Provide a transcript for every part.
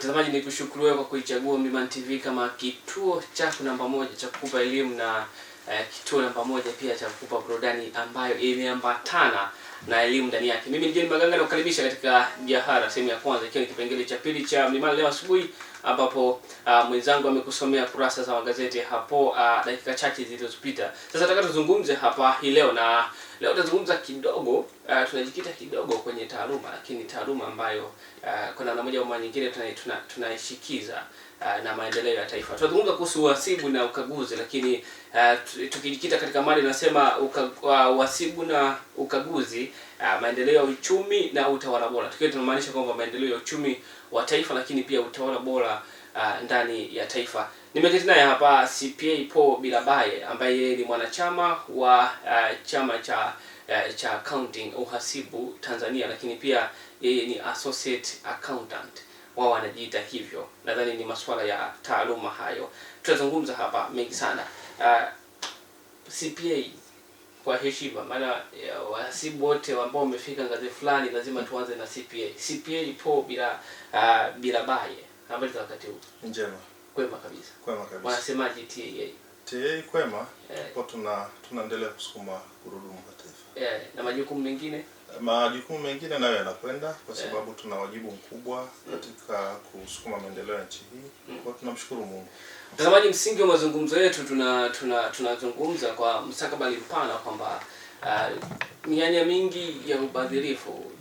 Mtazamaji, ni kushukuru wewe kwa kuichagua Mlimani TV kama kituo chako namba moja cha kukupa elimu na kituo namba moja pia cha kukupa burudani ambayo imeambatana na elimu ndani yake. Mimi ni John Maganga, nakukaribisha katika Biashara sehemu ya kwanza, ikiwa ni kipengele cha pili cha Mlimani leo asubuhi, ambapo mwenzangu amekusomea kurasa za magazeti hapo dakika chache zilizopita. Sasa nataka tuzungumze hapa hii leo, na leo tutazungumza kidogo, tunajikita kidogo kwenye taaluma, lakini taaluma ambayo kwa namna moja au nyingine tunaishikiza na maendeleo ya taifa. Tunazungumza kuhusu uhasibu na ukaguzi, lakini tukijikita katika mada inasema uhasibu na ukaguzi, maendeleo ya uchumi na utawala bora. Tukiwa tunamaanisha kwamba maendeleo ya uchumi wa taifa, lakini pia utawala bora ndani ya taifa. Nimeketi naye hapa CPA Paul Bilabaye, ambaye yeye ni mwanachama wa chama cha accounting uhasibu Tanzania, lakini pia yeye ni associate accountant, wao wanajiita hivyo. Nadhani ni masuala ya taaluma hayo tutazungumza hapa mengi sana. CPA, kwa heshima, maana wahasibu wote ambao wamefika ngazi fulani lazima tuanze na CPA. CPA Paul Bilabaye, habari za wakati huu? Njema. Kwema kabisa. Kwema kabisa. Wanasemaje TAA? TAA kwema. Kwa tunaendelea kusukuma gurudumu la taifa. Na majukumu mengine nayo yanakwenda kwa sababu tuna wajibu mkubwa katika kusukuma maendeleo ya nchi hii. Kwa tunamshukuru Mungu. Mtazamaji, msingi wa mazungumzo yetu tunazungumza kwa mstakabali mpana kwamba mianya mingi ya ubadhirifu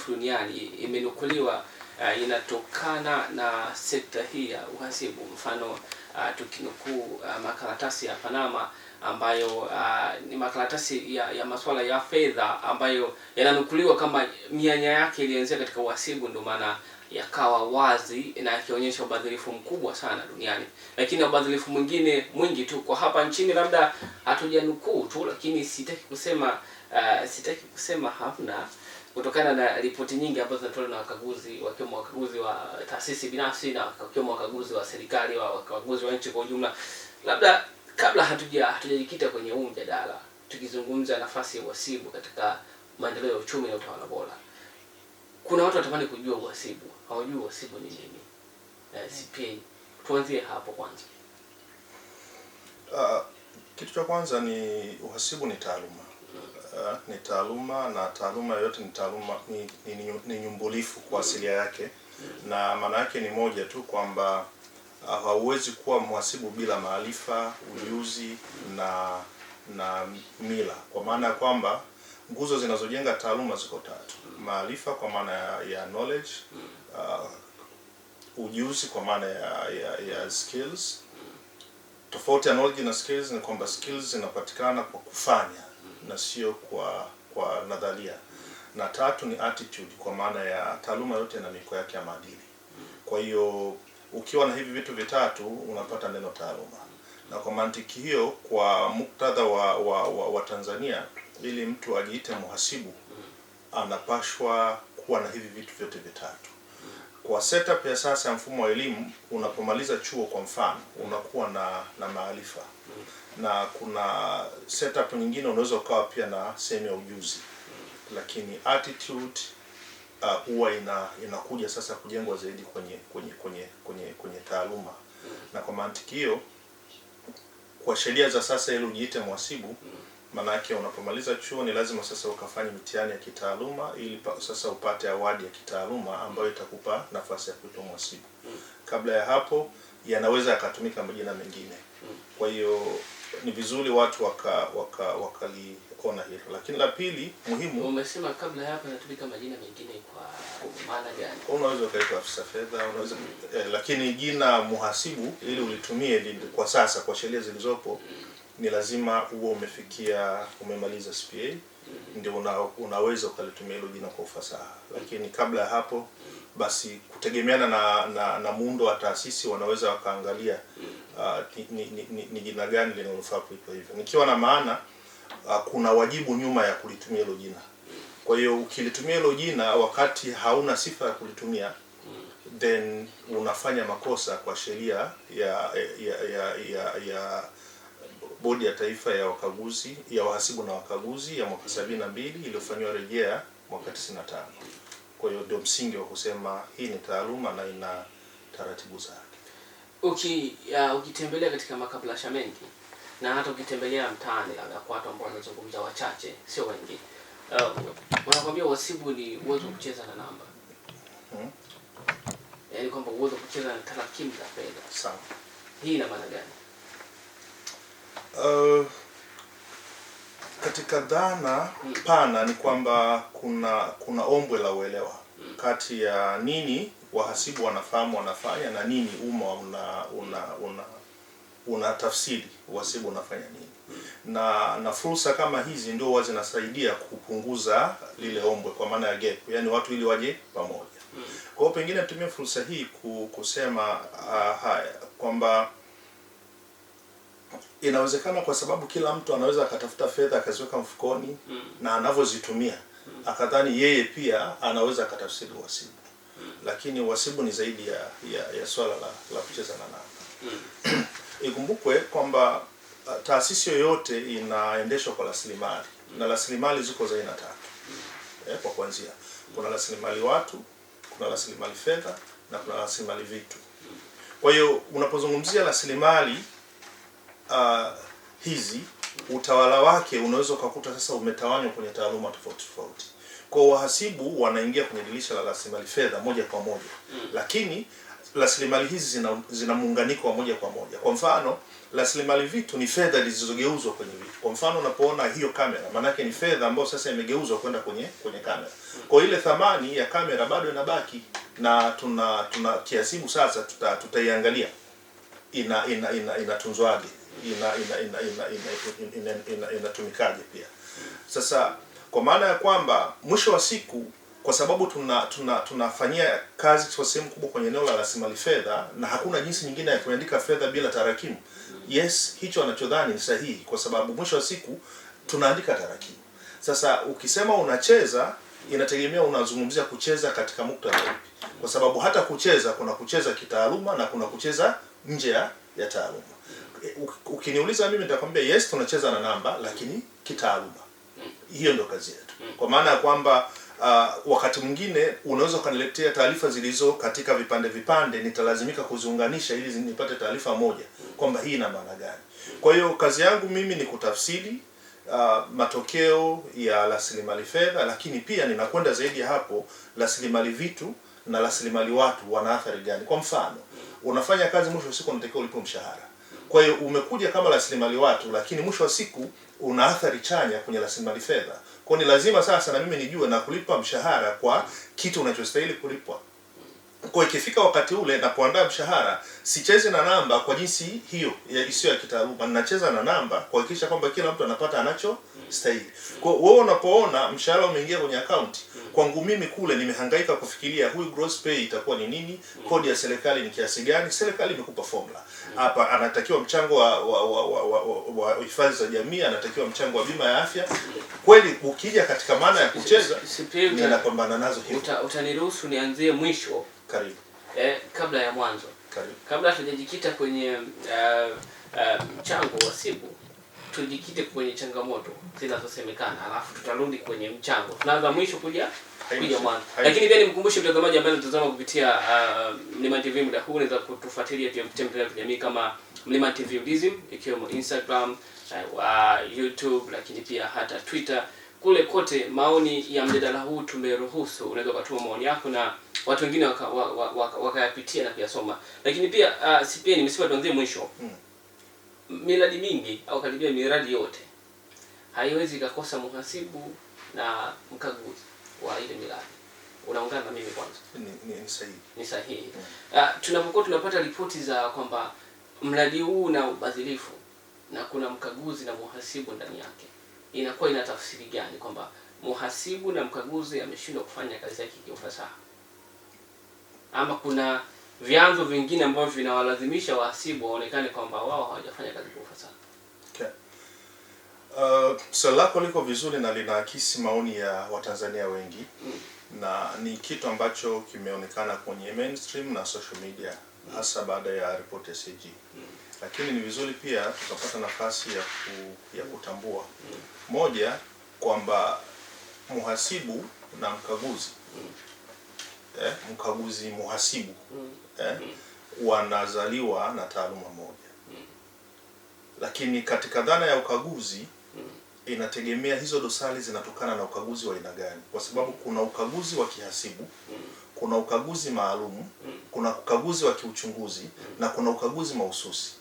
duniani, imenukuliwa inatokana na sekta hii ya uhasibu. Mfano, tukinukuu makaratasi ya Panama ambayo ni makaratasi ya masuala ya fedha ambayo yananukuliwa kama mianya yake ilianzia katika uhasibu, ndio maana yakawa wazi na yakionyesha ubadhirifu mkubwa sana duniani. Lakini ubadhirifu mwingine mwingi tu kwa hapa nchini labda hatujanukuu tu, lakini sitaki kusema hamna, kutokana na ripoti nyingi ambazo zinatolewa na wakaguzi, wakiwemo wakaguzi wa taasisi binafsi na wakiwemo wakaguzi wa serikali, wakaguzi wa nchi kwa ujumla. Labda kabla hatujajikita kwenye huu mjadala, tukizungumza nafasi ya uhasibu katika maendeleo ya uchumi na utawala bora, kuna watu wanatamani kujua uhasibu, hawajui uhasibu ni nini. CPA, tuanzie hapo kwanza. Kitu cha kwanza ni uhasibu ni taaluma. Ni taaluma, na taaluma yote ni taaluma, ni nyumbulifu kwa asilia yake. Na maana yake ni moja tu, kwamba hauwezi kuwa mhasibu bila maarifa, ujuzi na mila. Kwa maana ya kwamba nguzo zinazojenga taaluma ziko tatu: maarifa kwa maana ya knowledge, ujuzi kwa maana ya skills. Tofauti ya knowledge na skills ni kwamba skills zinapatikana kwa kufanya na sio kwa nadharia. Na tatu ni attitude, kwa maana ya taaluma yote na miko yake ya maadili. Kwa hiyo ukiwa na hivi vitu vitatu unapata neno taaluma. Na kwa mantiki hiyo, kwa muktadha wa Tanzania, ili mtu ajiite mhasibu anapashwa kuwa na hivi vitu vyote vitatu. Kwa setup ya sasa ya mfumo wa elimu, unapomaliza chuo kwa mfano unakuwa na maarifa, na kuna setup nyingine unaweza ukawa pia na sehemu ya ujuzi, lakini attitude huwa inakuja sasa kujengwa zaidi kwenye taaluma. Na kwa mantiki hiyo, kwa sheria za sasa, ili ujiite mhasibu, maana yake unapomaliza chuo ni lazima sasa ukafanye mitihani ya kitaaluma ili sasa upate awadi ya kitaaluma ambayo itakupa nafasi ya kuitwa mhasibu. Kabla ya hapo yanaweza yakatumika majina mengine. Kwa hiyo ni vizuri watu wakaliona hilo. Lakini la pili muhimu, umesema kabla ya hapo yanatumika majina mengine, kwa maana gani? Unaweza ukaitwa afisa fedha, unaweza lakini jina mhasibu ili ulitumie kwa sasa kwa sheria zilizopo ni lazima uwe umemaliza CPA, ndio unaweza ukalitumia hilo jina kwa ufasaha. Lakini kabla ya hapo, basi kutegemeana na muundo wa taasisi, wanaweza wakaangalia ni jina gani linalofaa kuitwa hivyo. Nikiwa na maana kuna wajibu nyuma ya kulitumia hilo jina. Kwa hiyo ukilitumia hilo jina wakati hauna sifa ya kulitumia, then unafanya makosa kwa sheria ya Bodi ya Taifa ya Wakaguzi, ya Wahasibu na Wakaguzi ya mwaka 72 iliyofanywa rejea mwaka 95. Kwa hiyo ndio msingi wa kusema hii ni taaluma na ina taratibu zake. Ukitembelea katika makabrasha mengi na hata ukitembelea mtaani labda kwa watu ambao wanazungumza wachache, sio wengi, wanakuambia uhasibu ni uwezo wa kucheza na namba. Yaani kwamba uwezo wa kucheza na tarakimu za fedha. Sawa. Hii ina maana gani? Katika dhana pana ni kwamba kuna ombwe la uelewa kati ya nini wahasibu wanafahamu wanafanya na nini umma una tafsiri uhasibu unafanya nini. Na fursa kama hizi ndio huwa zinasaidia kupunguza lile ombwe, kwa maana ya gap, yani watu ili waje pamoja. Kwa hiyo pengine nitumie fursa hii kusema haya kwamba inawezekana kwa sababu kila mtu anaweza akatafuta fedha akaziweka mfukoni na anavyozitumia akadhani yeye pia anaweza akatafsiri uhasibu. Lakini uhasibu ni zaidi ya swala la kucheza na namba. Ikumbukwe kwamba taasisi yoyote inaendeshwa kwa rasilimali, na rasilimali ziko za aina tatu. Kwa kuanzia, kuna rasilimali watu, kuna rasilimali fedha na kuna rasilimali vitu. Kwa hiyo unapozungumzia rasilimali hizi, utawala wake unaweza kukuta sasa umetawanywa kwenye taaluma tofauti tofauti. Kwa wahasibu wanaingia kwenye dirisha la rasilimali fedha moja kwa moja. Lakini rasilimali hizi zina muunganiko wa moja kwa moja. Kwa mfano, rasilimali vitu ni fedha zilizogeuzwa kwenye vitu. Kwa mfano, unapoona hiyo kamera, maana yake ni fedha ambayo sasa imegeuzwa kwenda kwenye kamera. Kwa ile thamani ya kamera bado inabaki, na tuna kiasibu sasa tutaiangalia inatunzwaje, inatumikaje pia. Sasa kwa maana ya kwamba mwisho wa siku, kwa sababu tunafanyia kazi kwa sehemu kubwa kwenye eneo la rasilimali fedha na hakuna jinsi nyingine ya kuandika fedha bila tarakimu. Yes, hicho anachodhani ni sahihi, kwa sababu mwisho wa siku tunaandika tarakimu. Sasa ukisema unacheza, inategemea unazungumzia kucheza katika muktadha upi, kwa sababu hata kucheza kuna kucheza kitaaluma na kuna kucheza nje ya taaluma. Ukiniuliza mimi nitakwambia yes, tunacheza na namba, lakini kitaaluma. Hiyo ndio kazi yetu. Kwa maana ya kwamba wakati mwingine unaweza kuniletea taarifa zilizo katika vipande, nitalazimika kuziunganisha ili nipate taarifa moja kwamba hii ina maana gani. Kwa hiyo kazi yangu mimi ni kutafsiri matokeo ya rasilimali fedha, lakini pia ninakwenda zaidi ya hapo, rasilimali vitu na rasilimali watu wana athari gani. Kwa mfano, unafanya kazi, mwisho wa siku unatakiwa ulipe mshahara. Kwa hiyo umekuja kama rasilimali watu, lakini mwisho wa siku una athari chanya kwenye rasilimali fedha. Kwa ni lazima sasa na mimi nijue na kulipa mshahara kwa kitu unachostahili kulipwa. Kwa ikifika wakati ule na kuandaa mshahara, sicheze na namba kwa jinsi hiyo isiyo ya kitaaluma. Ninacheza na namba kuhakikisha kwamba kila mtu anapata anachostahili. Kwa wewe unapoona mshahara umeingia kwenye account, kwangu mimi kule nimehangaika kufikiria huyu gross pay itakuwa ni nini, kodi ya serikali ni kiasi gani. Serikali imekupa formula. Hapa anatakiwa mchango wa hifadhi za jamii, anatakiwa mchango wa bima ya afya. Kweli ukija katika maana ya kucheza, ninapambana nazo hizo. Utaniruhusu nianzie mwisho? Karibu. Kabla ya mwanzo. Karibu. Kabla tujajikita kwenye mchango wa uhasibu, tujikite kwenye changamoto zinazosemekana, alafu tutarudi kwenye mchango. Tunaanza mwisho kuja mwanzo. Lakini pia nimkumbushe mtazamaji ambaye anatazama kupitia Mlimani TV muda huu, unaweza kutufuatilia pia kupitia mitandao ya kijamii kama Mlimani TV Udism, ikiwemo Instagram, YouTube, lakini pia hata Twitter. Kule kote maoni ya mjadala huu tumeruhusu, unaweza kutuma maoni yako na watu wengine wakayapitia na kuyasoma. Lakini pia CPA nimesema tuanzie mwisho. Miradi mingi au karibia miradi yote haiwezi kukosa mhasibu na mkaguzi wa ile miradi. Unaungana na mimi kwanza? Ni sahihi. Ni sahihi. Tunapokuwa tunapata ripoti za kwamba mradi huu na ubadhilifu na kuna mkaguzi na mhasibu ndani yake, inakuwa ina tafsiri gani kwamba mhasibu na mkaguzi ameshindwa kufanya kazi yake kwa ufasaha? Ama kuna vyanzo vingine ambavyo vinawalazimisha wahasibu waonekane kwamba wao hawajafanya kazi kwa ufasaha? Okay. Swali lako liko vizuri na linaakisi maoni ya Watanzania wengi. Na ni kitu ambacho kimeonekana kwenye mainstream na social media, hasa baada ya ripoti ya CAG. Lakini ni vizuri pia tukapata nafasi ya kutambua moja, kwamba mhasibu na mkaguzi mkaguzi muhasibu wanazaliwa na taaluma moja. Lakini katika dhana ya ukaguzi inategemea hizo dosari zinatokana na ukaguzi wa aina gani, kwa sababu kuna ukaguzi wa kihasibu, kuna ukaguzi maalum, kuna ukaguzi wa kiuchunguzi na kuna ukaguzi mahususi.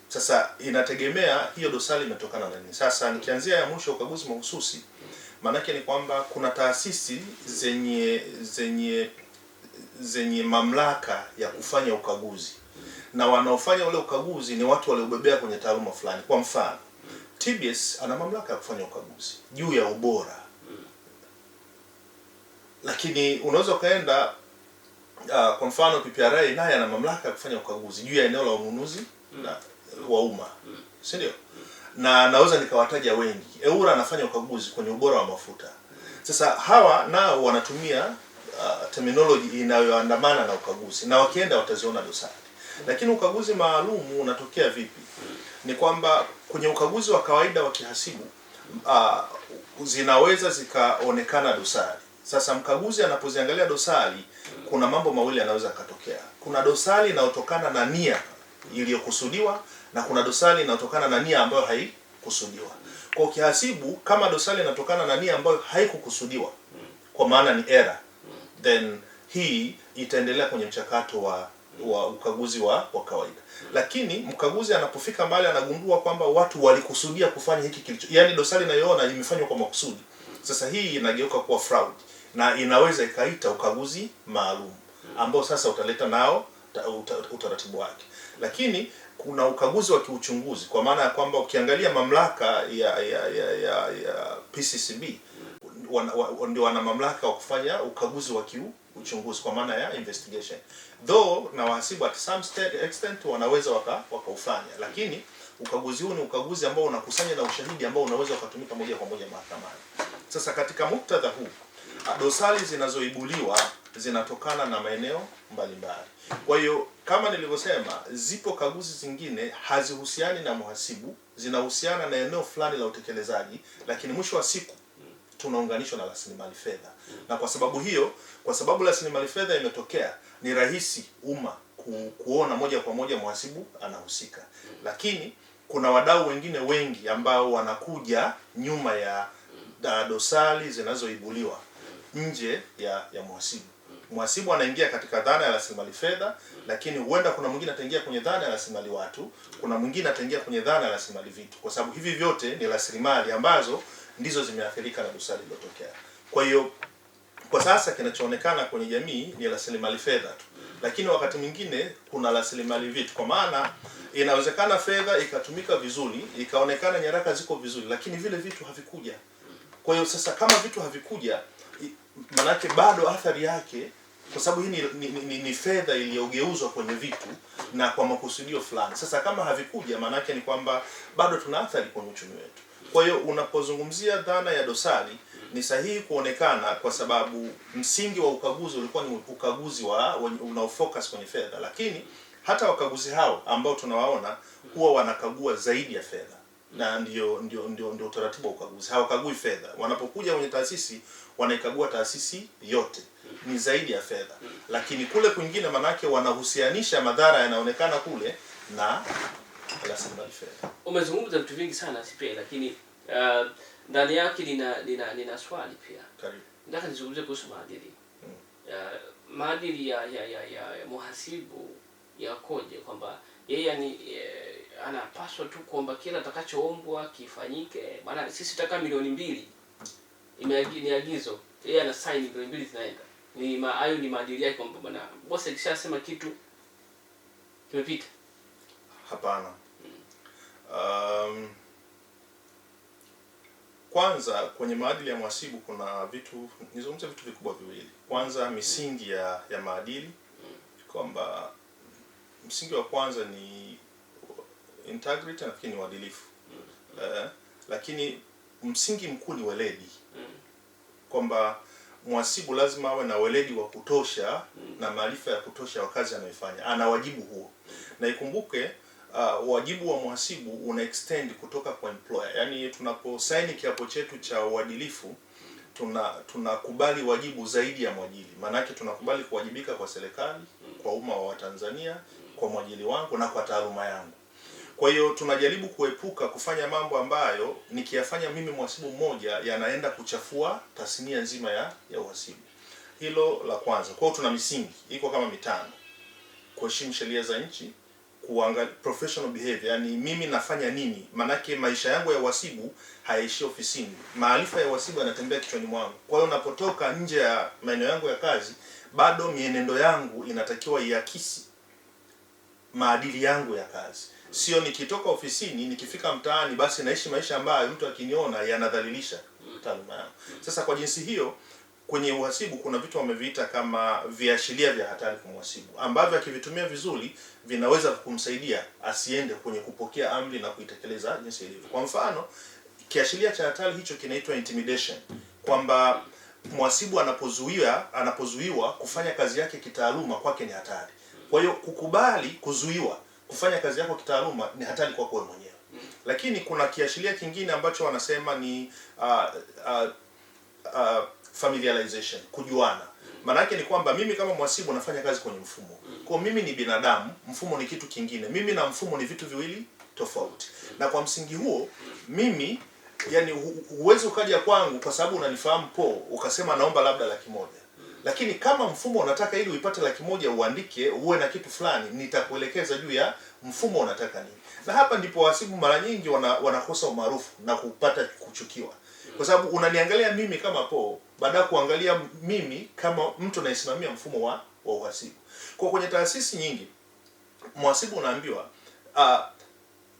Sasa inategemea hiyo dosari imetokana na nini. Sasa nikianzia ya mwisho, ukaguzi mahususi, maanake ni kwamba kuna taasisi zenye mamlaka ya kufanya ukaguzi, na wanaofanya ule ukaguzi ni watu waliobebea kwenye taaluma fulani. Kwa mfano, TBS ana mamlaka ya kufanya ukaguzi juu ya ubora, lakini unaweza ukaenda kwa mfano PPRA naye ana mamlaka ya kufanya ukaguzi juu ya eneo la ununuzi wa umma, si ndio? Na naweza nikawataja wengi. EWURA anafanya ukaguzi kwenye ubora wa mafuta. Sasa hawa nao wanatumia terminology inayoandamana na ukaguzi, na wakienda wataziona dosari. Lakini ukaguzi maalum unatokea vipi? Ni kwamba kwenye ukaguzi wa kawaida wa kihasibu zinaweza zikaonekana dosari. Sasa mkaguzi anapoziangalia dosari, kuna mambo mawili yanaweza katokea. Kuna dosari inayotokana na nia iliyokusudiwa na kuna dosari inayotokana na nia ambayo haikukusudiwa. Kwa kihasibu, kama dosari inatokana na nia ambayo haikukusudiwa, kwa maana ni error, then hii itaendelea kwenye mchakato wa ukaguzi wa kawaida. Lakini mkaguzi anapofika mahali anagundua kwamba watu walikusudia kufanya hiki kilicho, yani dosari inayoona imefanywa kwa makusudi, sasa hii inageuka kuwa fraud na inaweza ikaita ukaguzi maalum ambao sasa utaleta nao utaratibu wake. Lakini kuna ukaguzi wa kiuchunguzi, kwa maana ya kwamba ukiangalia mamlaka ya PCCB ndio wana mamlaka wa kufanya ukaguzi wa kiuchunguzi kwa maana ya investigation, though na wahasibu at some extent wanaweza wakaufanya, lakini ukaguzi huu ni ukaguzi ambao unakusanya na ushahidi ambao unaweza ukatumika moja kwa moja mahakamani. Sasa katika muktadha huu, dosari zinazoibuliwa zinatokana na maeneo mbalimbali. Kwa hiyo kama nilivyosema, zipo kaguzi zingine hazihusiani na muhasibu, zinahusiana na eneo fulani la utekelezaji, lakini mwisho wa siku tunaunganishwa na rasilimali fedha. Na kwa sababu hiyo, kwa sababu rasilimali fedha imetokea, ni rahisi umma kuona moja kwa moja muhasibu anahusika. Lakini kuna wadau wengine wengi ambao wanakuja nyuma ya dosari zinazoibuliwa nje ya muhasibu. Muhasibu anaingia katika dhana ya rasilimali fedha, lakini huenda kuna mwingine ataingia kwenye dhana ya rasilimali watu, kuna mwingine ataingia kwenye dhana ya rasilimali vitu, kwa sababu hivi vyote ni rasilimali ambazo ndizo zimeathirika na dosari iliyotokea. Kwa hiyo kwa sasa kinachoonekana kwenye jamii ni rasilimali fedha tu, lakini wakati mwingine kuna rasilimali vitu, kwa maana inawezekana fedha ikatumika vizuri, ikaonekana nyaraka ziko vizuri, lakini vile vitu havikuja. Kwa hiyo sasa kama vitu havikuja, manake bado athari yake, kwa sababu hii ni fedha iliyogeuzwa kwenye vitu na kwa makusudio fulani. Sasa kama havikuja, manake ni kwamba bado tuna athari kwenye uchumi wetu. Kwa hiyo unapozungumzia dhana ya dosari, ni sahihi kuonekana kwa sababu msingi wa ukaguzi ulikuwa ni ukaguzi unaofocus kwenye fedha, lakini hata wakaguzi hao ambao tunawaona huwa wanakagua zaidi ya fedha, na ndio utaratibu wa ukaguzi. Hawakagui fedha. Wanapokuja kwenye taasisi wanaikagua taasisi yote, ni zaidi ya fedha. Lakini kule kwingine manake wanahusianisha madhara yanaonekana kule na rasilimali fedha. Umezungumza vitu vingi sana CPA, lakini ndani yake nina swali pia. Karibu. Nataka nizungumzie kuhusu maadili. Maadili ya muhasibu yakoje, kwamba yeye anapaswa tu kwamba kila atakachoombwa kifanyike. Maana sisi tutaka milioni 2 ni agizo, yeye ana sign milioni 2 zinaenda. Hayo ni maadili yake, kwamba bwana boss akishasema kitu kimepita. Hapana. Kwanza kwenye maadili ya mhasibu kuna nizungumze vitu vikubwa viwili. Kwanza misingi ya maadili, kwamba msingi wa kwanza ni integrity, nafikiri ni uadilifu. Lakini msingi mkuu ni weledi, kwamba mhasibu lazima awe na weledi wa kutosha na maarifa ya kutosha wa kazi anayofanya. Ana wajibu huo. Na ikumbuke wajibu wa mhasibu una extend kutoka kwa employer. Yaani tunaposaini kiapo chetu cha uadilifu, tunakubali wajibu zaidi ya mwajiri. Maanake tunakubali kuwajibika kwa serikali, kwa umma wa Tanzania, kwa mwajiri wangu na kwa taaluma yangu. Kwa hiyo tunajaribu kuepuka kufanya mambo ambayo nikiyafanya mimi mhasibu mmoja yanaenda kuchafua tasnia nzima ya uhasibu. Hilo la kwanza. Kwa hiyo tuna misingi iko kama mitano: kuheshimu sheria za nchi, kuangalia professional behavior, yani mimi nafanya nini. Manake maisha yangu ya uhasibu hayaishi ofisini. Maarifa ya uhasibu yanatembea kichwani mwangu. Kwa hiyo napotoka nje ya maeneo yangu ya kazi, bado mienendo yangu inatakiwa iakisi maadili yangu ya kazi. Sio nikitoka ofisini nikifika mtaani basi naishi maisha ambayo mtu akiniona yanadhalilisha taaluma yangu. Sasa kwa jinsi hiyo, kwenye uhasibu kuna vitu wameviita kama viashiria vya hatari kwa mhasibu, ambavyo akivitumia vizuri vinaweza kumsaidia asiende kwenye kupokea amri na kuitekeleza jinsi ilivyo. Kwa mfano, kiashiria cha hatari hicho kinaitwa intimidation, kwamba mhasibu anapozuiwa kufanya kazi yake kitaaluma kwake ni hatari. Kwa hiyo kukubali kuzuiwa kufanya kazi yako kitaaluma ni hatari kwako wewe mwenyewe. Lakini kuna kiashiria kingine ambacho wanasema ni familiarization, kujuana. Maana yake ni kwamba mimi kama mhasibu nafanya kazi kwenye mfumo. Kwa mimi ni binadamu, mfumo ni kitu kingine. Mimi na mfumo ni vitu viwili tofauti. Na kwa msingi huo mimi, yani huwezi ukaja kwangu kwa sababu unanifahamu ukasema naomba labda 100,000. Lakini kama mfumo unataka ili uipate 100,000 uandike uwe na kitu fulani, nitakuelekeza juu ya mfumo unataka nini. Na hapa ndipo wahasibu mara nyingi wanakosa umaarufu na kupata kuchukiwa. Kwa sababu unaniangalia mimi kama baada ya kuangalia mimi kama mtu anayesimamia mfumo wa uhasibu. Kwa kwenye taasisi nyingi mhasibu unaambiwa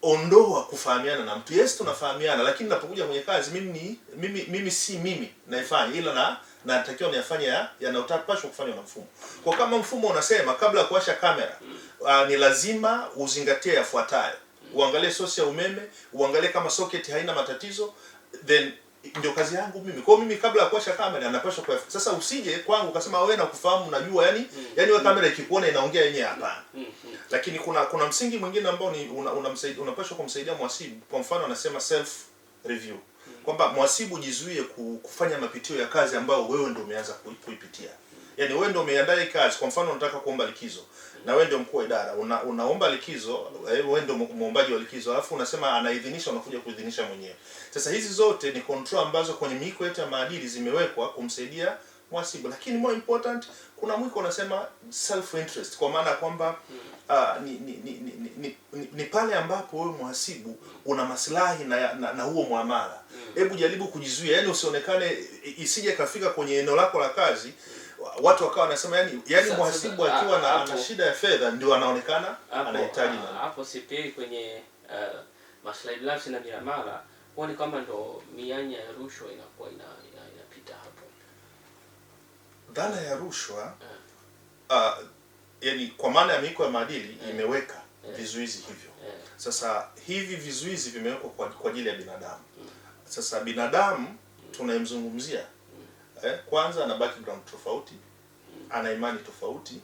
ondoa kufahamiana na mtu. Yes, tunafahamiana, lakini napokuja kwenye kazi mimi si mimi naifanya, ila natakiwa niyafanye yanayotapaswa kufanywa na mfumo. Kwa kama mfumo unasema kabla ya kuwasha kamera ni lazima uzingatie yafuatayo: uangalie source ya umeme, uangalie kama socket haina matatizo, then ndio kazi yangu mimi. Kwa mimi kabla ya kuwasha kamera napaswa kwa. Sasa usije kwangu ukasema wewe nakufahamu unajua, yani wewe kamera ikikuona inaongea yenyewe, hapana. Lakini kuna msingi mwingine ambao ni unapaswa kumsaidia mhasibu. Kwa mfano anasema self review, kwamba mhasibu jizuie kufanya mapitio ya kazi ambayo wewe ndio umeanza kuipitia. Yani wewe ndio umeandaa kazi. Kwa mfano unataka kuomba likizo na wewe ndio mkuu wa idara, unaomba likizo, wewe ndio muombaji wa likizo, alafu unasema anaidhinisha, unakuja kuidhinisha mwenyewe. Sasa hizi zote ni control ambazo kwenye miiko yetu ya maadili zimewekwa kumsaidia mhasibu. Lakini more important, kuna mwiko unasema self interest, kwa maana kwamba ni pale ambapo wewe mhasibu una maslahi na huo muamala. Hebu jaribu kujizuia, yani usionekane, isije kafika kwenye eneo lako la kazi watu wakawa wanasema yani mhasibu akiwa na shida ya fedha ndio anaonekana anahitaji hapo CPA kwenye maslahi binafsi na miamala. Huoni kama ndo mianya ya rushwa inakuwa inapita hapo? Dhana ya rushwa yani kwa maana ya miiko ya maadili imeweka vizuizi hivyo. Sasa hivi vizuizi vimewekwa kwa ajili ya binadamu. Sasa binadamu tunayemzungumzia kwanza ana background tofauti, ana imani tofauti,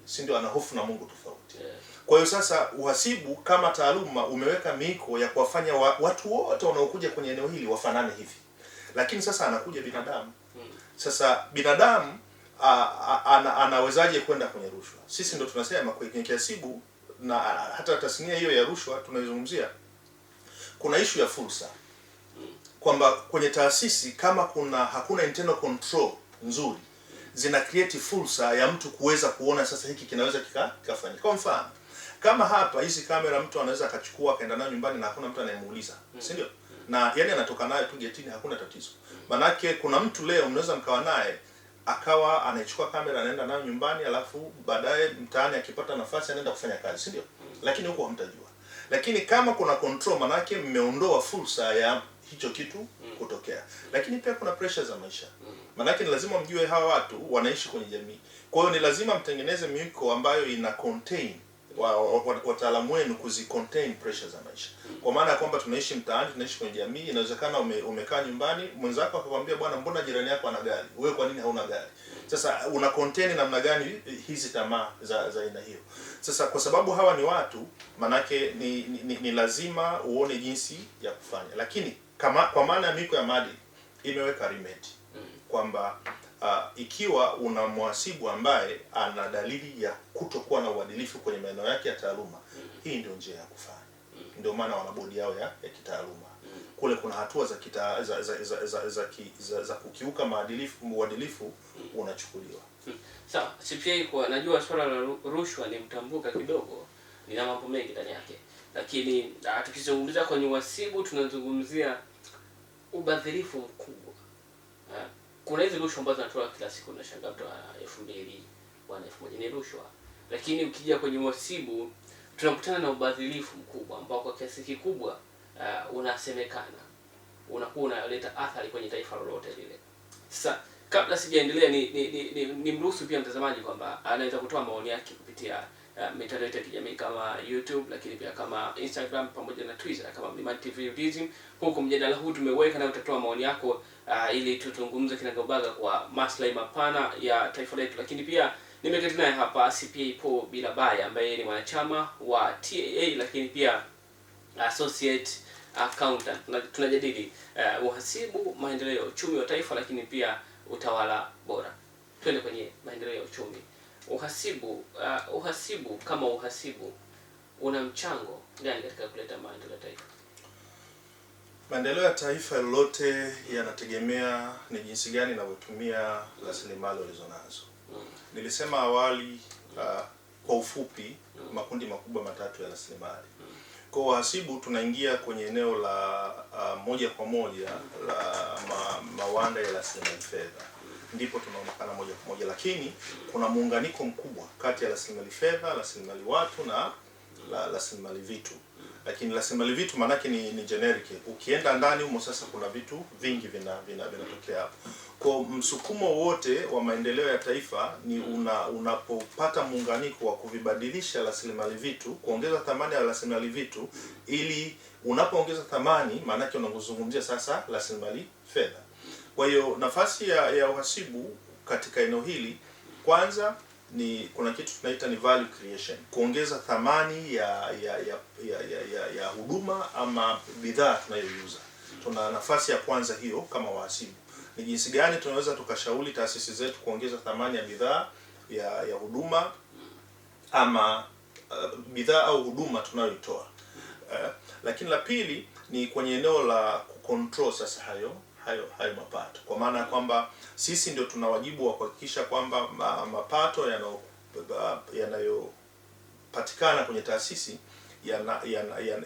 si ndio, ana hofu na Mungu tofauti. Kwa hiyo sasa uhasibu kama taaluma umeweka miiko ya kuwafanya watu wote wanaokuja kwenye eneo hili wafanane hivi. Lakini sasa anakuja binadamu. Sasa binadamu anawezaje kwenda kwenye rushwa? Sisi ndio tunasema kwenye kihasibu na hata tasnia hiyo ya rushwa tunaizungumzia, kuna issue ya fursa. Kwamba kwenye taasisi kama hakuna internal control nzuri, zina create fursa ya mtu kuweza kuona sasa hiki kinaweza kikafanyika. Kwa mfano, kama hapa hizi kamera mtu anaweza akachukua akaenda nayo nyumbani na hakuna mtu anayemuuliza, si ndio? Na yani anatoka nayo tu getini, hakuna tatizo. Manake kuna mtu leo mnaweza mkawa naye akawa anaichukua kamera anaenda nayo nyumbani, alafu baadaye mtaani akipata nafasi anaenda kufanya kazi, si ndio? Lakini huko hamtajua. Lakini kama kuna control, manake mmeondoa fursa ya hicho kitu kutokea. Lakini pia kuna pressure za maisha. Manake ni lazima mjue hawa watu wanaishi kwenye jamii. Kwa hiyo ni lazima mtengeneze miiko ambayo ina contain wataalamu wenu contain pressure za maisha. Kwa maana ya kwamba tunaishi mtaani, tunaishi kwenye jamii. Inawezekana umekaa nyumbani, mwenzako akakwambia bwana, mbona jirani yako ana gari, wewe kwa nini hauna gari? Sasa una contain namna gani hizi tamaa za aina hiyo? Sasa kwa sababu hawa ni watu, manake ni lazima uone jinsi ya kufanya. Lakini kwa maana ya miiko ya maadili imeweka remedy. kwamba ikiwa una mhasibu ambaye ana dalili ya kutokuwa na uadilifu kwenye maeneo yake ya taaluma, hii ndio njia ya kufanya. Ndio maana wana bodi yao ya kitaaluma. Kule kuna hatua za kukiuka uadilifu unachukuliwa. Sawa, CPA kwa najua swala la rushwa ni mtambuka kidogo, lina mambo mengi ndani yake. Lakini tukizungumzia kwenye uhasibu tunazungumzia ubadhirifu mkubwa. Kuna hizo rushwa ambazo zinatolewa kila siku, unashangaa mtu 2000 bwana 1000 ni rushwa. Lakini ukija kwenye uhasibu tunakutana na ubadhirifu mkubwa ambao kwa kiasi kikubwa unasemekana unakuwa unaleta athari kwenye taifa lolote lile. Sasa kabla sijaendelea ni mruhusu pia mtazamaji kwamba anaweza kutoa maoni yake kupitia mitandao ya kijamii kama YouTube, lakini pia kama Instagram pamoja na Twitter kama Mlimani TV Judaism. Huko mjadala huu tumeweka na utatoa maoni yako ili tutungumze kinagaubaga kwa maslahi mapana ya taifa letu. Lakini pia nimeketi naye hapa CPA Paul Bilabaya ambaye ni mwanachama wa TAA, lakini pia associate accountant. Tunajadili uhasibu, maendeleo ya uchumi wa taifa, lakini pia utawala bora. Twende kwenye maendeleo ya uchumi. Uhasibu kama uhasibu una mchango gani katika kuleta maendeleo ya taifa? Maendeleo ya taifa lolote yanategemea ni jinsi gani unavyotumia rasilimali ulizonazo. Nilisema awali kwa ufupi makundi makubwa matatu ya rasilimali. Kwa uhasibu tunaingia kwenye eneo la moja kwa moja la mawanda ya rasilimali fedha. Ndipo tunaonekana moja kwa moja, lakini kuna muunganiko mkubwa kati ya rasilimali fedha, rasilimali watu na rasilimali vitu. Lakini rasilimali vitu maanake ni generic. Ukienda ndani humo sasa kuna vitu vingi vinatokea hapo. Kwa msukumo wote wa maendeleo ya taifa ni unapopata muunganiko wa kuvibadilisha rasilimali vitu, kuongeza thamani ya rasilimali vitu, ili unapoongeza thamani maanake unazungumzia sasa rasilimali fedha. Kwa hiyo nafasi ya uhasibu katika eneo hili kwanza ni kuna kitu tunaita ni value creation, kuongeza thamani ya huduma ama bidhaa tunayoiuza. Tuna nafasi ya kwanza hiyo kama wahasibu. Ni jinsi gani tunaweza tukashauri taasisi zetu kuongeza thamani ya bidhaa ya huduma ama bidhaa au huduma tunayoitoa. Lakini la pili ni kwenye eneo la kucontrol sasa hayo mapato, kwa maana ya kwamba sisi ndio tuna wajibu wa kuhakikisha kwamba mapato yanayopatikana kwenye taasisi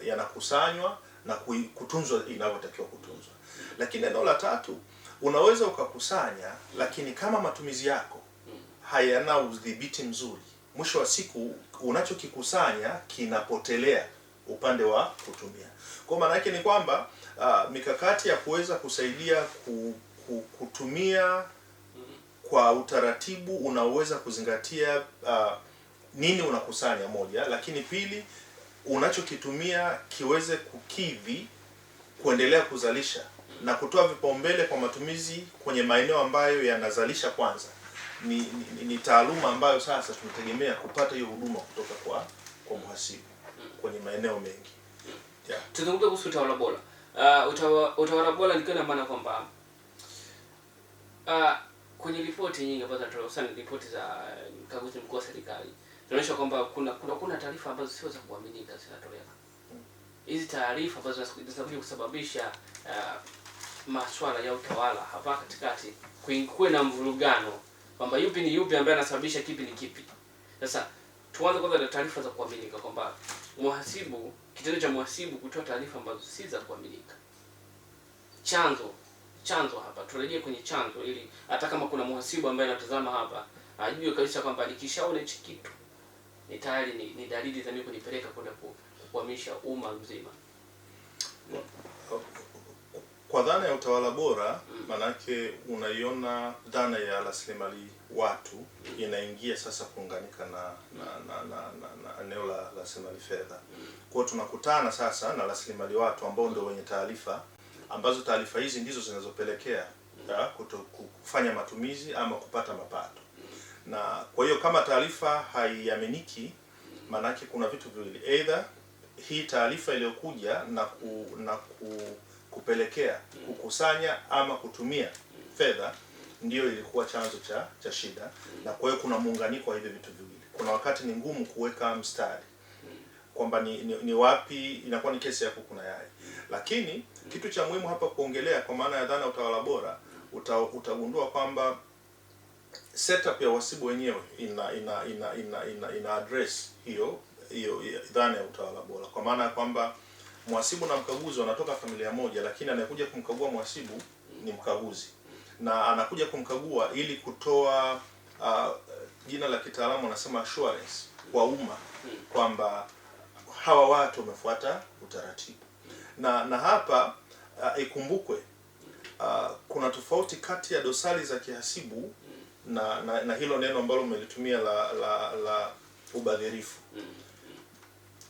yanakusanywa na kutunzwa inavyotakiwa kutunzwa. Lakini eneo la tatu, unaweza ukakusanya lakini kama matumizi yako hayana udhibiti mzuri, mwisho wa siku unachokikusanya kinapotelea upande wa kutumia. Kwa maana yake ni kwamba mikakati ya kuweza kusaidia kutumia kwa utaratibu unaweza kuzingatia nini unakusanya moja, lakini pili unachokitumia kiweze kukidhi kuendelea kuzalisha na kutoa vipaumbele kwa matumizi kwenye maeneo ambayo yanazalisha kwanza. Ni taaluma ambayo sasa tunategemea kupata hiyo huduma kutoka kwa mhasibu kwenye maeneo mengi. Yeah. Tuzungumze kuhusu utawala bora. Utawala bora ni kwa maana kwamba kwenye ripoti nyingi ambazo zinatolewa, sana ripoti za kaguzi mkuu wa serikali, zinaonyesha kwamba kuna taarifa ambazo sio za kuaminika zinatolewa. Hizi taarifa ambazo zinaweza kusababisha masuala ya utawala hapa katikati kuwe na mvurugano, kwamba yupi ni yupi ambaye anasababisha kipi ni kipi. Sasa tuanze kwanza na taarifa za kuaminika, kwamba mhasibu, kitendo cha mhasibu kutoa taarifa ambazo si za kuaminika. Chanzo hapa, turejee kwenye chanzo, ili hata kama kuna mhasibu ambaye anatazama hapa ajue kabisa kwamba nikishaona hichi kitu ni tayari ni dalili za mimi kunipeleka kwenda kuhamisha umma mzima. Kwa dhana ya utawala bora, manake unaiona dhana ya rasilimali watu inaingia sasa kuunganika na eneo la rasilimali fedha. Kwa tunakutana sasa na rasilimali watu ambao ndio wenye taarifa, ambazo taarifa hizi ndizo zinazopelekea kufanya matumizi ama kupata mapato. Na kwa hiyo kama taarifa haiaminiki, manake kuna vitu viwili: either hii taarifa iliyokuja kupelekea kukusanya ama kutumia fedha ndio ilikuwa chanzo cha shida. Na kwa hiyo kuna muunganiko wa hivi vitu viwili. Kuna wakati ni ngumu kuweka mstari kwamba ni wapi inakuwa ni kesi ya kuku na yai. Lakini kitu cha muhimu hapa kuongelea kwa maana ya dhana ya utawala bora, utagundua kwamba setup ya uhasibu wenyewe ina address hiyo dhana ya utawala bora, kwa maana ya kwamba mhasibu na mkaguzi wanatoka familia moja, lakini anayekuja kumkagua mhasibu ni mkaguzi, na anakuja kumkagua ili kutoa jina la kitaalamu wanasema assurance kwa umma kwamba hawa watu wamefuata utaratibu. Na hapa ikumbukwe kuna tofauti kati ya dosari za kihasibu na hilo neno ambalo umelitumia la ubadhirifu.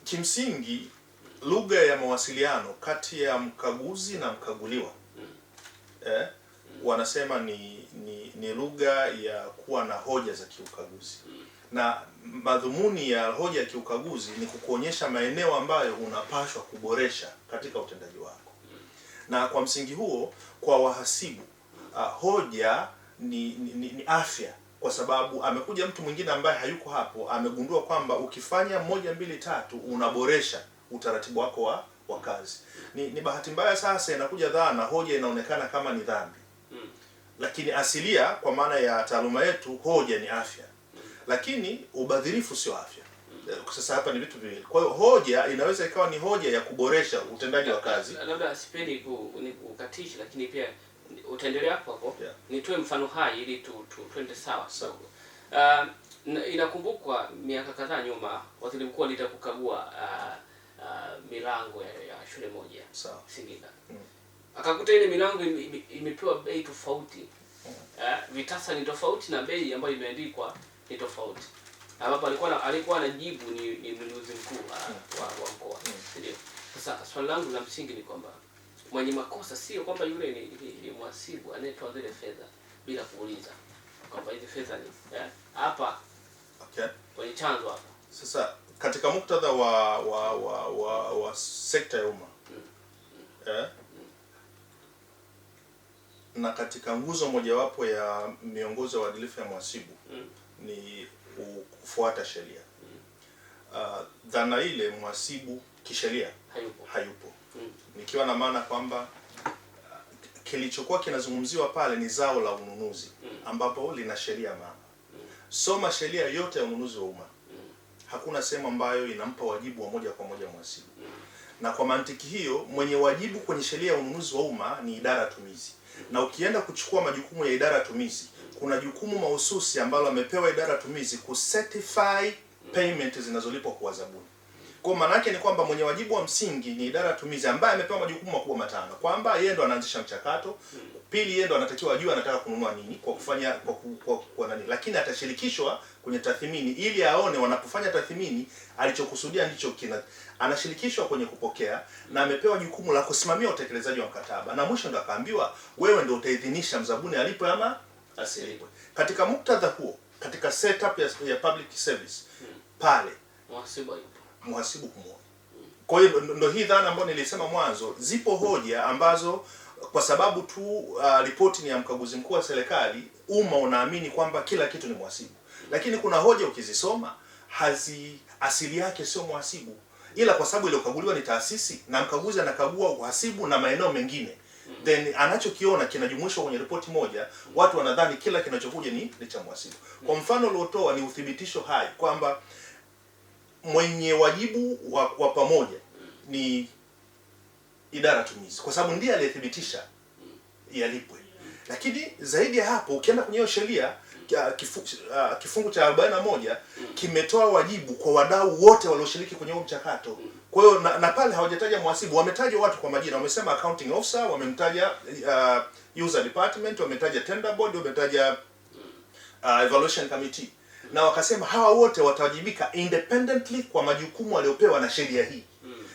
Kimsingi lugha ya mawasiliano kati ya mkaguzi na mkaguliwa wanasema ni lugha ya kuwa na hoja za kiukaguzi, na madhumuni ya hoja ya kiukaguzi ni kukuonyesha maeneo ambayo unapaswa kuboresha katika utendaji wako. Na kwa msingi huo kwa wahasibu hoja ni afya, kwa sababu amekuja mtu mwingine ambaye hayuko hapo, amegundua kwamba ukifanya 1 2 3 unaboresha utaratibu wako wa kazi. Ni bahati mbaya sasa inakuja dhana hoja inaonekana kama ni dhambi. Lakini asilia kwa maana ya taaluma yetu hoja ni afya. Lakini ubadhirifu sio afya. Sasa hapa ni vitu viwili. Kwa hiyo hoja inaweza ikawa ni hoja ya kuboresha utendaji wa kazi. Labda sipendi kukatisha, lakini pia utaendelea hapo. Yeah. Nitoe mfano hai ili tuende sawa. Inakumbukwa miaka kadhaa nyuma waziri mkuu alitaka kukagua milango ya shule moja Singida. Akakuta ile milango imepewa bei tofauti. Vitasa ni tofauti na bei ambayo imeandikwa ni tofauti. Ambapo alikuwa anajibu ni mnunuzi mkuu wa mkoa. Ndio. Sasa swali langu la msingi ni kwamba mwenye makosa sio kwamba yule ni mhasibu anayetoa zile fedha bila kuuliza kwamba hizi fedha ni hapa. Okay. Kwenye chanzo hapa. Sasa katika muktadha wa sekta ya umma na katika nguzo mojawapo ya miongozo ya uadilifu ya mhasibu ni kufuata sheria. Dhana ile mhasibu kisheria hayupo. Nikiwa na maana kwamba kilichokuwa kinazungumziwa pale ni zao la ununuzi ambapo lina sheria mama. Soma sheria yote ya ununuzi wa umma. Hakuna sehemu ambayo inampa wajibu wa moja kwa moja mhasibu. Na kwa mantiki hiyo mwenye wajibu kwenye sheria ya ununuzi wa umma ni idara tumizi. Na ukienda kuchukua majukumu ya idara tumizi, kuna jukumu mahususi ambalo amepewa idara tumizi kucertify payment zinazolipwa kwa wazabuni. Kwa maana yake ni kwamba mwenye wajibu wa msingi ni idara tumizi ambaye amepewa majukumu makubwa matano, kwamba yeye ndo anaanzisha mchakato, pili yeye ndo anatakiwa ajue anataka kununua nini kwa kufanya kwa nani, lakini atashirikishwa kwenye tathmini ili aone wanapofanya tathmini alichokusudia ndicho anashirikishwa kwenye kupokea, na amepewa jukumu la kusimamia utekelezaji wa mkataba, na mwisho ndo akaambiwa wewe ndo utaidhinisha mzabuni alipwe ama asilipwe. Katika muktadha huo, katika setup ya public service pale mhasibu kumwona. Kwa hiyo ndo hii dhana ambayo nilisema mwanzo, zipo hoja ambazo kwa sababu tu ripoti ni ya mkaguzi mkuu wa serikali, umma unaamini kwamba kila kitu ni mhasibu. Lakini kuna hoja ukizisoma asili yake sio mhasibu, ila kwa sababu ile ukaguliwa ni taasisi na mkaguzi anakagua uhasibu na maeneo mengine, then anachokiona kinajumuishwa kwenye ripoti moja, watu wanadhani kila kinachokuja ni cha mhasibu. Kwa mfano uliotoa ni uthibitisho hai kwamba mwenye wajibu wa pamoja ni idara tumizi, kwa sababu ndiye aliyethibitisha yalipwe. Lakini zaidi ya hapo ukienda kwenye sheria kifungu cha 41 kimetoa wajibu kwa wadau wote walioshiriki kwenye huo mchakato. Kwa hiyo na pale hawajataja mhasibu, wametaja watu kwa majina, wamesema accounting officer, wamemtaja user department, wametaja tender board, wametaja evaluation committee, na wakasema hawa wote watawajibika independently kwa majukumu waliopewa na sheria hii.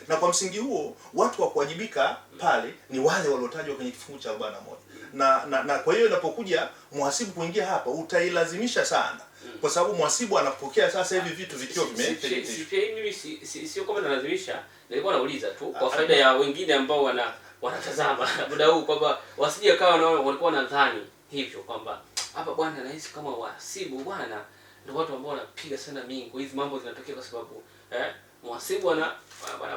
Na kwa msingi huo watu wa kuwajibika pale ni wale waliotajwa kwenye kifungu cha 41. Na kwa hiyo inapokuja mhasibu kuingia hapa utailazimisha sana, kwa sababu mhasibu anapokea sasa hivi vitu vikiwa mimi sio kama nalazimisha, nilikuwa nauliza tu kwa faida ya wengine ambao wanatazama muda huu kwamba wasije kawa walikuwa wanadhani hivyo kwamba hapa bwana, nahisi kama wahasibu bwana ndio watu ambao wanapiga sana mingo. Hizi mambo zinatokea kwa sababu mhasibu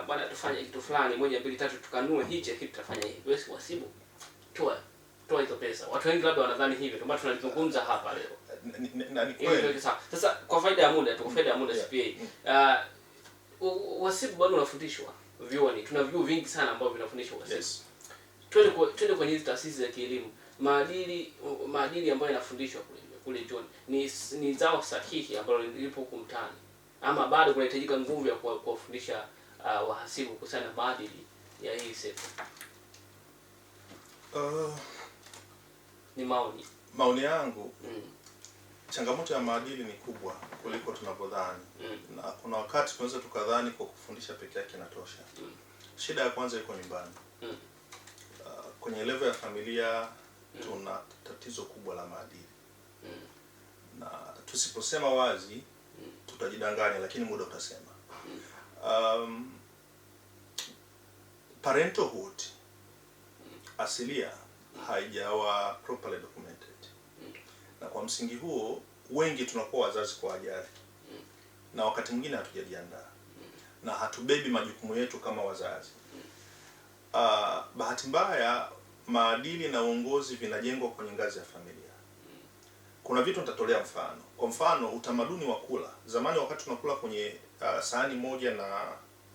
bwana tufanye kitu fulani 1 2 3 tukanue hichi kitu tutafanya hivi. Wewe mhasibu toa hizo pesa. Watu wengi labda wanadhani hivyo, ndio maana tunalizungumza hapa leo. Ni kweli. Sasa kwa faida ya muda CPA, wahasibu bado unafundishwa vyuoni. Tuna vyuo vingi sana ambavyo vinafundishwa wahasibu. Yes. Twende kwenye hizi taasisi za kielimu. Maadili ambayo yanafundishwa kule John ni zao sahihi ambalo lipo huko mtaani, ama bado kunahitajika nguvu ya kuwafundisha wahasibu kuhusiana na maadili ya hii sekta? Ni maoni yangu. Changamoto ya maadili ni kubwa kuliko tunavyodhani. Na kuna wakati tunaweza tukadhani kwa kufundisha peke yake inatosha. Shida ya kwanza iko nyumbani. Kwenye level ya familia tuna tatizo kubwa la maadili. Na tusiposema wazi tutajidanganya, lakini muda utasema. Parenthood asilia haijawa properly documented. Na kwa msingi huo wengi tunakuwa wazazi kwa ajali. Na wakati mwingine hatujajiandaa. Na hatubebi majukumu yetu kama wazazi. Bahati mbaya maadili na uongozi vinajengwa kwenye ngazi ya familia. Kuna vitu nitatolea mfano. Kwa mfano utamaduni wa kula. Zamani wakati tunakula kwenye sahani moja na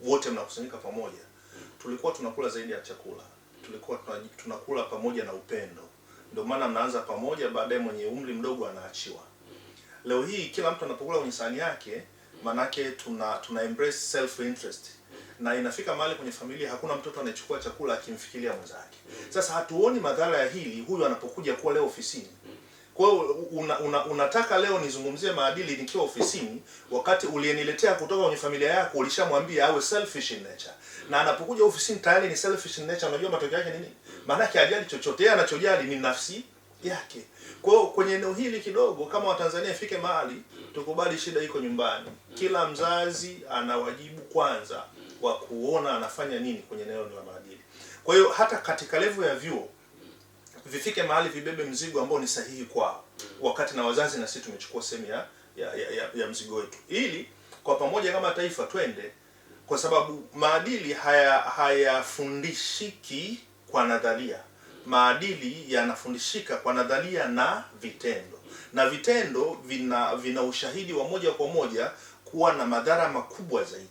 wote mnakusanyika pamoja, tulikuwa tunakula zaidi ya chakula. Tulikuwa tunakula pamoja na upendo. Ndio maana mnaanza pamoja, baadaye mwenye umri mdogo anaachiwa. Leo hii kila mtu anapokula kwenye sahani yake, manake tuna embrace self interest. Na inafika mahali kwenye familia hakuna mtoto anayechukua chakula akimfikiria mwenzake. Sasa hatuoni madhara ya hili huyu anapokuja kuwa leo ofisini. Kwa hiyo unataka leo nizungumzie maadili nikiwa ofisini, wakati uliyeniletea kutoka kwenye familia yako ulishamwambia awe selfish in nature. Na anapokuja ofisini tayari ni selfish in nature. Unajua matokeo yake nini? Maana yake hajali chochote, yeye anachojali ni nafsi yake. Kwa hiyo kwenye eneo hili kidogo, kama Watanzania ifike mahali tukubali shida iko nyumbani. Kila mzazi ana wajibu kwanza wa kuona anafanya nini kwenye eneo la maadili. Kwa hiyo hata katika level ya vyuo vifike mahali vibebe mzigo ambao ni sahihi kwao, wakati na wazazi na sisi tumechukua sehemu ya mzigo wetu, ili kwa pamoja kama taifa twende, kwa sababu maadili hayafundishiki kwa nadharia. Maadili yanafundishika kwa nadharia na vitendo, na vitendo vina ushahidi wa moja kwa moja kuwa na madhara makubwa zaidi.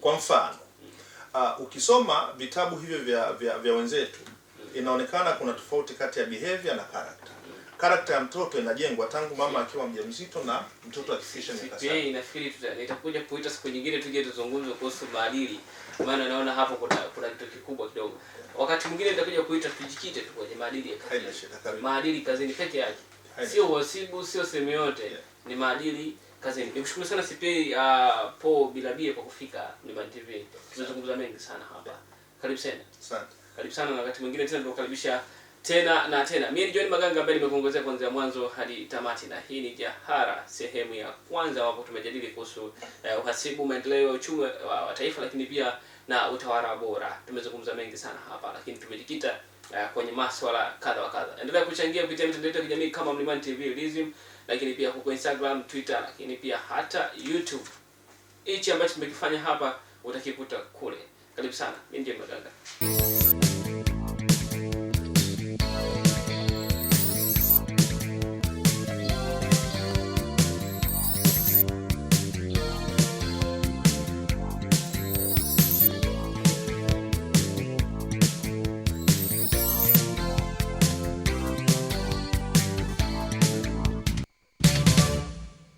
Kwa mfano, ukisoma vitabu hivyo vya wenzetu, inaonekana kuna tofauti kati ya behavior na character. Character ya mtoto inajengwa tangu mama akiwa mjamzito na mtoto akifikisha miaka 7. Nafikiri nitakuja kuita siku nyingine tuje tuzungumze kuhusu maadili, maana naona hapo kuna kitu kikubwa kidogo. Wakati mwingine nitakuja kuita tujikite tu kwenye maadili ya kazini. Maadili kazini peke yake. Sio wasibu, sio sehemu yote. Ni maadili kazini. Nikushukuru sana CPA Paul Bilabie kwa kufika Mlimani TV. Tumezungumza mengi sana hapa. Karibu sana. Asante. Karibu sana, na wakati mwingine tena tunakukaribisha tena na tena. Mimi ni John Maganga ambaye nimekuongozea kuanzia mwanzo hadi tamati, na hii ni Jahara sehemu ya kwanza ambapo tumejadili kuhusu uhasibu, maendeleo ya uchumi wa taifa, lakini pia na utawala bora. Tumezungumza mengi sana hapa, lakini tumejikita kwenye masuala kadha wa kadha. Endelea kuchangia kupitia mitandao ya kijamii kama Mlimani TV Lism, lakini pia huko Instagram, Twitter, lakini pia hata YouTube. Hichi ambacho tumekifanya hapa utakikuta kule. Karibu sana. Mimi ni John Maganga.